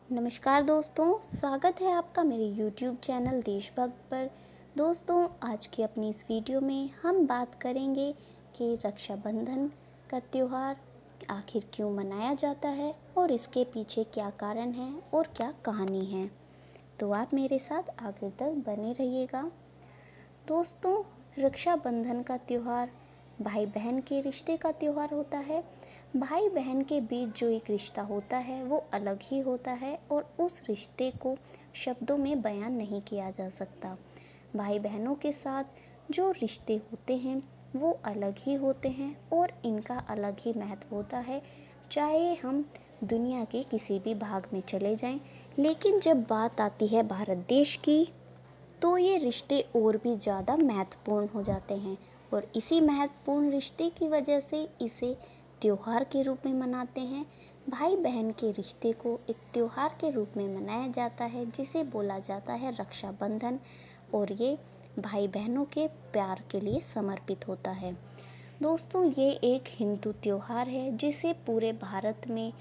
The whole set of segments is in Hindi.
नमस्कार दोस्तों, स्वागत है आपका मेरे YouTube चैनल देशभक्त पर। दोस्तों, आज की अपनी इस वीडियो में हम बात करेंगे कि रक्षाबंधन का त्यौहार आखिर क्यों मनाया जाता है और इसके पीछे क्या कारण है और क्या कहानी है। तो आप मेरे साथ आखिर तक बने रहिएगा। दोस्तों, रक्षाबंधन का त्यौहार भाई बहन के रिश्ते का त्यौहार होता है। भाई बहन के बीच जो एक रिश्ता होता है वो अलग ही होता है और उस रिश्ते को शब्दों में बयान नहीं किया जा सकता। भाई बहनों के साथ जो रिश्ते होते हैं वो अलग ही होते हैं और इनका अलग ही महत्व होता है, चाहे हम दुनिया के किसी भी भाग में चले जाएं। लेकिन जब बात आती है भारत देश की तो ये रिश्ते और भी ज़्यादा महत्वपूर्ण हो जाते हैं और इसी महत्वपूर्ण रिश्ते की वजह से इसे त्योहार के रूप में मनाते हैं। भाई बहन के रिश्ते को एक त्योहार के रूप में मनाया जाता है जिसे बोला जाता है रक्षाबंधन, और ये भाई बहनों के प्यार के लिए समर्पित होता है। दोस्तों, ये एक हिंदू त्योहार है जिसे पूरे भारत में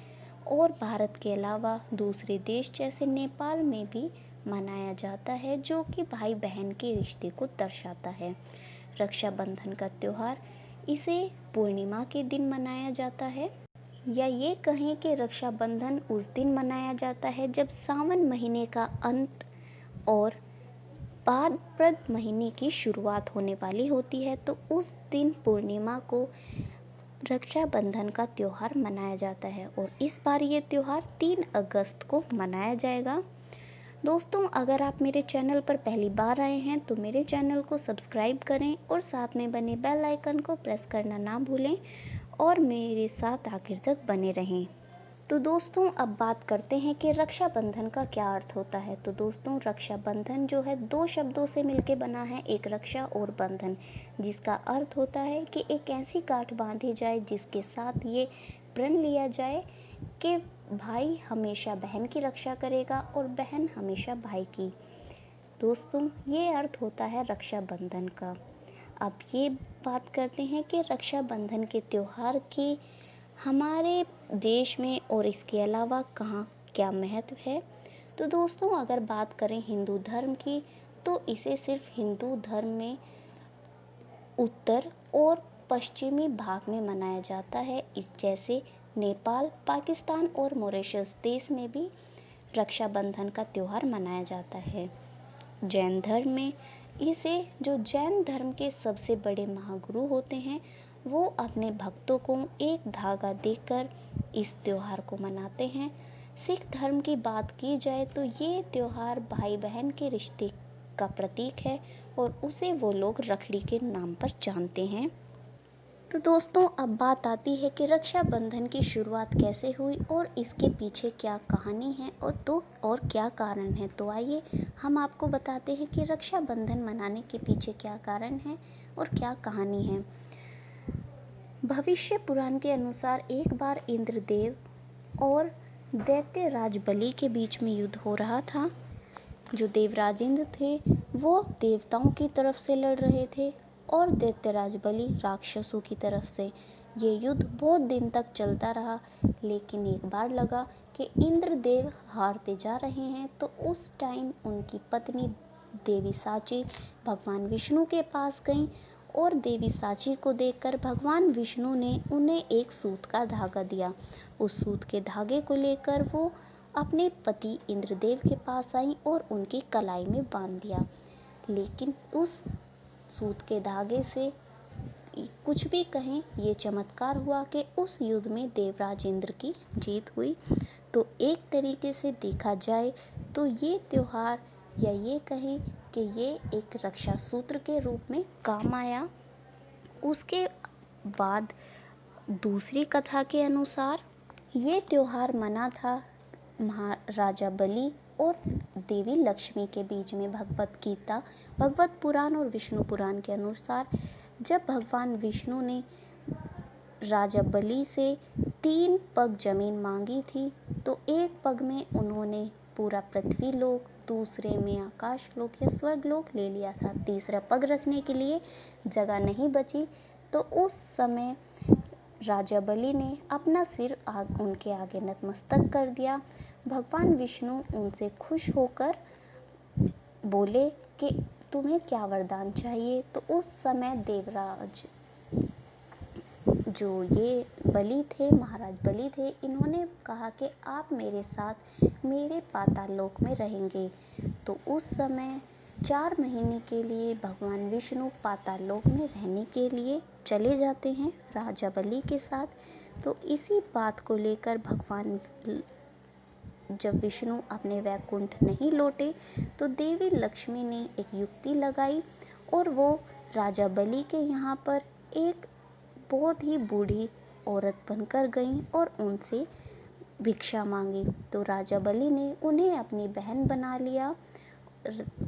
और भारत के अलावा दूसरे देश जैसे नेपाल में भी मनाया जाता है, जो कि भाई बहन के रिश्ते को दर्शाता है। रक्षाबंधन का त्यौहार इसे पूर्णिमा के दिन मनाया जाता है, या ये कहें कि रक्षाबंधन उस दिन मनाया जाता है जब सावन महीने का अंत और भाद्रपद महीने की शुरुआत होने वाली होती है, तो उस दिन पूर्णिमा को रक्षाबंधन का त्यौहार मनाया जाता है और इस बार ये त्यौहार 3 अगस्त को मनाया जाएगा। दोस्तों, अगर आप मेरे चैनल पर पहली बार आए हैं तो मेरे चैनल को सब्सक्राइब करें और साथ में बने बेल आइकन को प्रेस करना ना भूलें और मेरे साथ आखिर तक बने रहें। तो दोस्तों, अब बात करते हैं कि रक्षाबंधन का क्या अर्थ होता है। तो दोस्तों, रक्षाबंधन जो है 2 शब्दों से मिलकर बना है, एक रक्षा और बंधन, जिसका अर्थ होता है कि एक ऐसी गांठ बांधी जाए जिसके साथ ये प्रण लिया जाए कि भाई हमेशा बहन की रक्षा करेगा और बहन हमेशा भाई की। दोस्तों, ये अर्थ होता है रक्षाबंधन का। अब ये बात करते हैं कि रक्षाबंधन के त्यौहार की हमारे देश में और इसके अलावा कहाँ क्या महत्व है। तो दोस्तों, अगर बात करें हिंदू धर्म की तो इसे सिर्फ हिंदू धर्म में उत्तर और पश्चिमी भाग में मनाया जाता है। जैसे नेपाल, पाकिस्तान और मॉरिशस देश में भी रक्षाबंधन का त्यौहार मनाया जाता है। जैन धर्म में इसे, जो जैन धर्म के सबसे बड़े महागुरु होते हैं, वो अपने भक्तों को एक धागा देकर इस त्योहार को मनाते हैं। सिख धर्म की बात की जाए तो ये त्योहार भाई बहन के रिश्ते का प्रतीक है और उसे वो लोग रखड़ी के नाम पर जानते हैं। तो दोस्तों, अब बात आती है कि रक्षाबंधन की शुरुआत कैसे हुई और इसके पीछे क्या कहानी है और क्या कारण है। तो आइए हम आपको बताते हैं कि रक्षाबंधन मनाने के पीछे क्या कारण है और क्या कहानी है। भविष्य पुराण के अनुसार एक बार इंद्रदेव और दैत्यराज बलि के बीच में युद्ध हो रहा था। जो देवराज इंद्र थे वो देवताओं की तरफ से लड़ रहे थे और दैत्यराज बलि राक्षसों की तरफ से। ये युद्ध बहुत दिन तक चलता रहा, लेकिन एक बार लगा कि इंद्रदेव हारते जा रहे हैं, तो उस टाइम उनकी पत्नी देवी साची भगवान विष्णु के पास गई और देवी साची को देखकर भगवान विष्णु ने उन्हें एक सूत का धागा दिया। उस सूत के धागे को लेकर वो अपने पति इंद्रदेव के पास आई और उनकी कलाई में बांध दिया। लेकिन उस सूत के धागे से कुछ भी कहें, ये चमत्कार हुआ कि उस युद्ध में देवराज इंद्र की जीत हुई। तो एक तरीके से देखा जाए तो ये त्योहार, या ये कहें कि ये एक रक्षा सूत्र के रूप में काम आया। उसके बाद दूसरी कथा के अनुसार ये त्योहार मना था महाराजा बलि और देवी लक्ष्मी के बीच में। भगवत पुराण और विष्णु पुराण के अनुसार जब भगवान विष्णु ने राजा बलि से 3 पग जमीन मांगी थी, तो एक पग में उन्होंने पूरा पृथ्वी लोक, दूसरे में आकाश लोक या स्वर्ग लोक ले लिया था। तीसरा पग रखने के लिए जगह नहीं बची, तो उस समय राजा बलि ने अपना सिर उनके आगे नतमस्तक कर दिया। भगवान विष्णु उनसे खुश होकर बोले कि तुम्हें क्या वरदान चाहिए। तो उस समय देवराज जो ये बलि थे, महाराज बलि थे, इन्होंने कहा कि आप मेरे साथ मेरे पाताल लोक में रहेंगे। तो उस समय 4 महीने के लिए भगवान विष्णु पाताल लोक में रहने के लिए चले जाते हैं राजा बलि के साथ। तो इसी बात को लेकर भगवान जब विष्णु अपने वैकुंठ नहीं लौटे तो देवी लक्ष्मी ने एक युक्ति लगाई और वो राजा बलि के यहाँ पर एक बहुत ही बूढ़ी औरत बनकर गई और उनसे भिक्षा मांगी। तो राजा बलि ने उन्हें अपनी बहन बना लिया।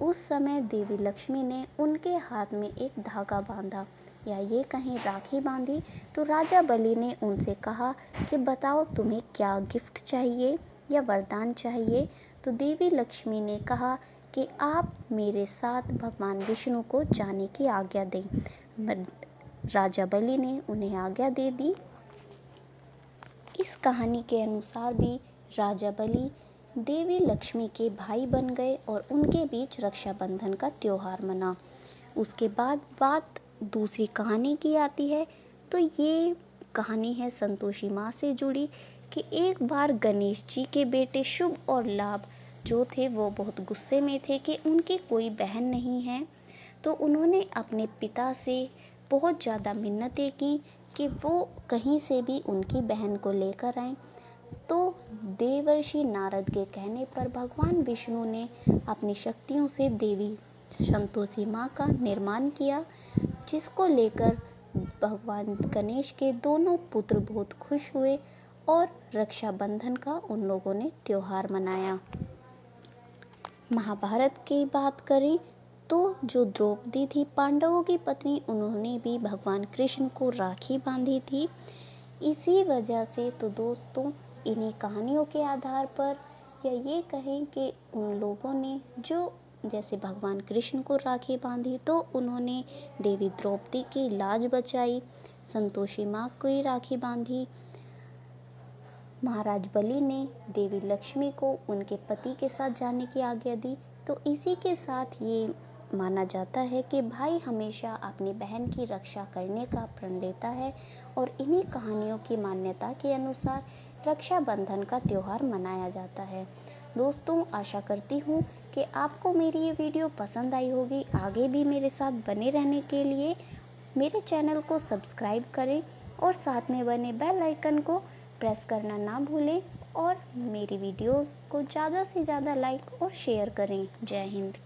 उस समय देवी लक्ष्मी ने उनके हाथ में एक धागा बांधा, या ये कहीं राखी बांधी। तो राजा बलि ने उनसे कहा कि बताओ तुम्हें क्या गिफ्ट चाहिए या वरदान चाहिए। तो देवी लक्ष्मी ने कहा कि आप मेरे साथ भगवान विष्णु को जाने की आज्ञा दें। राजा बलि ने उन्हें आज्ञा दे दी। इस कहानी के अनुसार भी राजा बलि देवी लक्ष्मी के भाई बन गए और उनके बीच रक्षाबंधन का त्योहार मना। उसके बाद बात दूसरी कहानी की आती है। तो ये कहानी है संतोषी माँ से जुड़ी कि एक बार गणेश जी के बेटे शुभ और लाभ जो थे वो बहुत गुस्से में थे कि उनकी कोई बहन नहीं है। तो उन्होंने अपने पिता से बहुत ज़्यादा मिन्नतें की कि वो कहीं से भी उनकी बहन को लेकर आए। तो देवर्षि नारद के कहने पर भगवान विष्णु ने अपनी शक्तियों से देवी संतोषी माँ का निर्माण किया, जिसको लेकर भगवान गणेश के दोनों पुत्र बहुत खुश हुए और रक्षाबंधन का उन लोगों ने त्योहार मनाया। महाभारत की बात करें तो जो द्रौपदी थी, पांडवों की पत्नी, उन्होंने भी भगवान कृष्ण को राखी बांधी थी। इसी वजह से तो दोस्तों इन्हीं कहानियों के आधार पर, या ये कहें कि उन लोगों ने जो जैसे भगवान कृष्ण को राखी बांधी तो उन्होंने देवी द्रौपदी की लाज बचाई, संतोषी माँ को राखी बांधी, महाराज बलि ने देवी लक्ष्मी को उनके पति के साथ जाने की आज्ञा दी। तो इसी के साथ ये माना जाता है कि भाई हमेशा अपनी बहन की रक्षा करने का प्रण लेता है और इन्हीं कहानियों की मान्यता के अनुसार रक्षाबंधन का त्योहार मनाया जाता है। दोस्तों आशा करती हूँ कि आपको मेरी ये वीडियो पसंद आई होगी। आगे भी मेरे साथ बने रहने के लिए मेरे चैनल को सब्सक्राइब करें और साथ में बने बेल आइकन को प्रेस करना ना भूलें और मेरी वीडियोस को ज़्यादा से ज़्यादा लाइक और शेयर करें। जय हिंद।